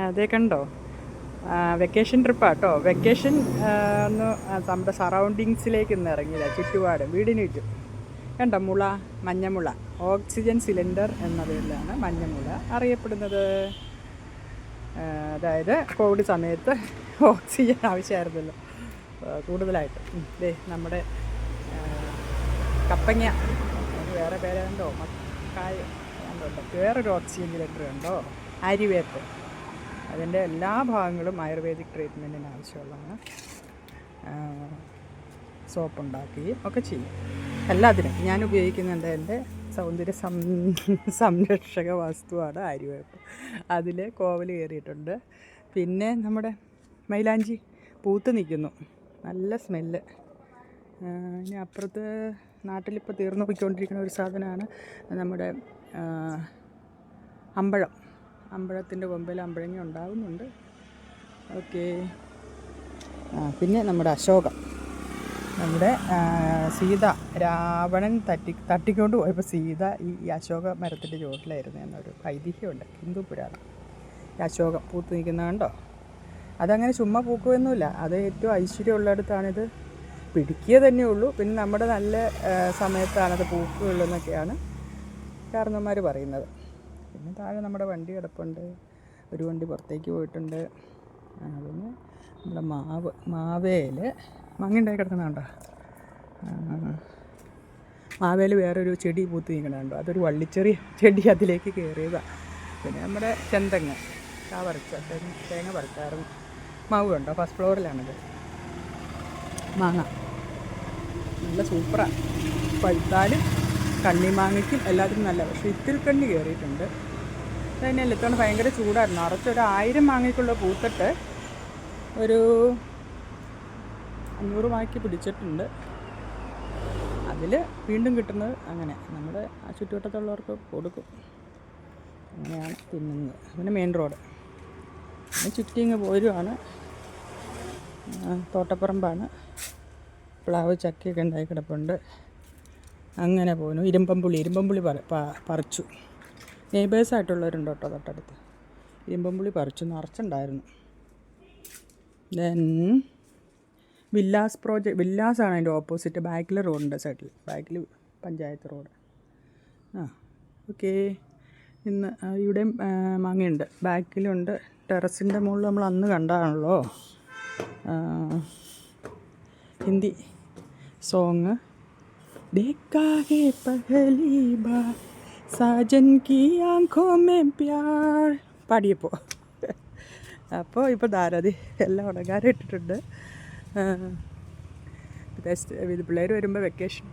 അതേ കണ്ടോ? Vacation ട്രിപ്പാട്ടോ. Vacation ഒന്ന് നമ്മുടെ സറൗണ്ടിങ്സിലേക്ക് ഇന്ന് ഇറങ്ങിയതാണ്. ചുറ്റുപാട് വീടിന് ചുറ്റും കണ്ടോ മുള, മഞ്ഞമുള. ഓക്സിജൻ സിലിണ്ടർ എന്ന പേരിലാണ് മഞ്ഞമുള അറിയപ്പെടുന്നത്. അതായത് കോവിഡ് സമയത്ത് ഓക്സിജൻ ആവശ്യമായിരുന്നല്ലോ കൂടുതലായിട്ട്. ദേ നമ്മുടെ കപ്പങ്ങ, വേറെ പേരുണ്ടോ, മക്കായ കണ്ടോ, വേറൊരു ഓക്സിജൻ സിലിണ്ടർ ഉണ്ടോ, ആര്യവേപ്പ്. അതിൻ്റെ എല്ലാ ഭാഗങ്ങളും ആയുർവേദിക് ട്രീറ്റ്മെൻറ്റിന് ആവശ്യമുള്ളതാണ്. സോപ്പുണ്ടാക്കുകയും ഒക്കെ ചെയ്യും. എല്ലാത്തിനും ഞാൻ ഉപയോഗിക്കുന്നുണ്ട്. എൻ്റെ സൗന്ദര്യ സംരക്ഷക വസ്തുവാണ് ആര്യവേപ്പ്. അതിൽ കോവൽ കയറിയിട്ടുണ്ട്. പിന്നെ നമ്മുടെ മൈലാഞ്ചി പൂത്ത് നിൽക്കുന്നു, നല്ല സ്മെല്ല്. ഇനി അപ്പുറത്ത് നാട്ടിലിപ്പോൾ തീർന്നു പോയിക്കൊണ്ടിരിക്കുന്ന ഒരു സാധനമാണ് നമ്മുടെ അമ്പഴത്തിൻ്റെ കൊമ്പിൽ അമ്പഴങ്ങ ഉണ്ടാകുന്നുണ്ട്. ഓക്കെ. പിന്നെ നമ്മുടെ അശോകം, നമ്മുടെ സീത, രാവണൻ തട്ടിക്കൊണ്ട് പോയപ്പോൾ സീത ഈ അശോക മരത്തിൻ്റെ ചുവട്ടിലായിരുന്നു എന്നൊരു ഐതിഹ്യമുണ്ട്, ഹിന്ദു പുരാണം. ഈ അശോകം പൂത്ത് നിൽക്കുന്ന കണ്ടോ? അതങ്ങനെ ചുമ്മാ പൂക്കുമൊന്നുമില്ല, അത് ഏറ്റവും ഐശ്വര്യമുള്ളിടത്താണിത് പിടിക്കുക തന്നെ ഉള്ളൂ. പിന്നെ നമ്മുടെ നല്ല സമയത്താണത് പൂക്കുകയുള്ളൂ എന്നൊക്കെയാണ് കാരണവന്മാർ പറയുന്നത്. പിന്നെ താഴെ നമ്മുടെ വണ്ടി കിടപ്പുണ്ട്, ഒരു വണ്ടി പുറത്തേക്ക് പോയിട്ടുണ്ട്. പിന്നെ നമ്മുടെ മാവേൽ മാങ്ങ ഉണ്ടായി കിടക്കുന്നുണ്ടോ? മാവേൽ വേറൊരു ചെടി പൂത്ത് നിൽക്കണുണ്ടോ? അതൊരു വള്ളിച്ചെറിയ ചെടി, അതിലേക്ക് കയറിയതാണ്. പിന്നെ നമ്മുടെ ചെന്തങ്ങ തേങ്ങ പറിച്ചാറും. മാവ് ഉണ്ടോ? ഫസ്റ്റ് ഫ്ലോറിലാണിത്. മാങ്ങ നല്ല സൂപ്പറാണ്, പഴുത്താലും കണ്ണിമാങ്ങയ്ക്കും എല്ലാത്തിനും നല്ല. പക്ഷേ ഇത്തിരി കണ്ണി കയറിയിട്ടുണ്ട്. തന്നെയല്ല, ഇത്തവണ ഭയങ്കര ചൂടായിരുന്നു. നിറച്ചൊരു 1000 മാങ്ങയ്ക്കുള്ള പൂത്തിട്ട് ഒരു 500 മാങ്ങയ്ക്ക് പിടിച്ചിട്ടുണ്ട്. അതിൽ വീണ്ടും കിട്ടുന്നത് അങ്ങനെ നമ്മുടെ ആ ചുറ്റുവട്ടത്തുള്ളവർക്ക് കൊടുക്കും. അങ്ങനെയാണ് തിന്നുന്നത്. പിന്നെ മെയിൻ റോഡ്, പിന്നെ ചുറ്റിങ്ങ് പോരുവാണ്. തോട്ടപ്പറമ്പാണ്. പ്ലാവ് ചക്കയൊക്കെ ഉണ്ടായി കിടപ്പുണ്ട്. അങ്ങനെ പോകുന്നു. ഇരുമ്പമ്പുള്ളി പറിച്ചു. നെയ്ബേഴ്സായിട്ടുള്ളവരുണ്ട് കേട്ടോ തൊട്ടടുത്ത്. ഇരുമ്പമ്പുള്ളി പറിച്ചു, നിറച്ചുണ്ടായിരുന്നു. ദെൻ വില്ലാസാണ് അതിൻ്റെ ഓപ്പോസിറ്റ്. ബാക്കിൽ റോഡിൻ്റെ സൈഡിൽ, ബാക്കിൽ പഞ്ചായത്ത് റോഡ്. ഓക്കെ. ഇന്ന് ഇവിടെയും മാങ്ങയുണ്ട്, ബാക്കിലുണ്ട്. ടെറസിൻ്റെ മുകളിൽ നമ്മൾ അന്ന് കണ്ടാണല്ലോ ഹിന്ദി സോങ്, ദേഖാ ഹേ പഹലി ബാർ സാജൻ കി ആँखों में प्यार പാടിയപ്പോൾ. അപ്പോൾ ഇപ്പോൾ ധാരാതി എല്ലാം ഉണങ്ങാനും ഇട്ടിട്ടുണ്ട്. ഇത് പിള്ളേർ വരുമ്പോൾ വെക്കേഷൻ,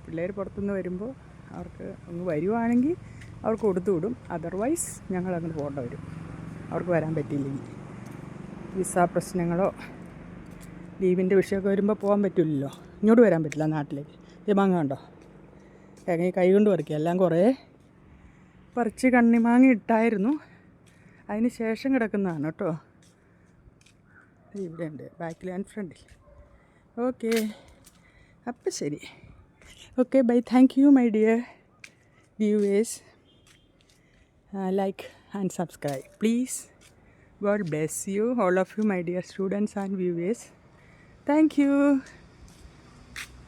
പിള്ളേർ പുറത്തുനിന്ന് വരുമ്പോൾ അവർക്ക് ഒന്ന് വരുവാണെങ്കിൽ അവർക്ക് കൊടുത്തു വിടും. അതർവൈസ് ഞങ്ങൾ അങ്ങോട്ട് പോകേണ്ട വരും, അവർക്ക് വരാൻ പറ്റിയില്ലെങ്കിൽ. വിസ പ്രശ്നങ്ങളോ ലീവിൻ്റെ വിഷയമൊക്കെ വരുമ്പോൾ പോകാൻ പറ്റില്ലല്ലോ, ഇങ്ങോട്ട് വരാൻ പറ്റില്ല നാട്ടിലേക്ക്. ഇത് മാങ്ങ കണ്ടോ? കൈ കൊണ്ട് പറിക്കുക. എല്ലാം കുറേ പറിച്ച് കണ്ണിമാങ്ങ ഇട്ടായിരുന്നു, അതിന് ശേഷം കിടക്കുന്നതാണ് കേട്ടോ. ഇവിടെ ഉണ്ട്, ബാക്കിൽ ആൻഡ് ഫ്രണ്ടിൽ. ഓക്കെ, അപ്പം ശരി. Okay, bye. Thank you my dear viewers. Like and subscribe, please. God bless you, all of you, my dear students and viewers. Thank you.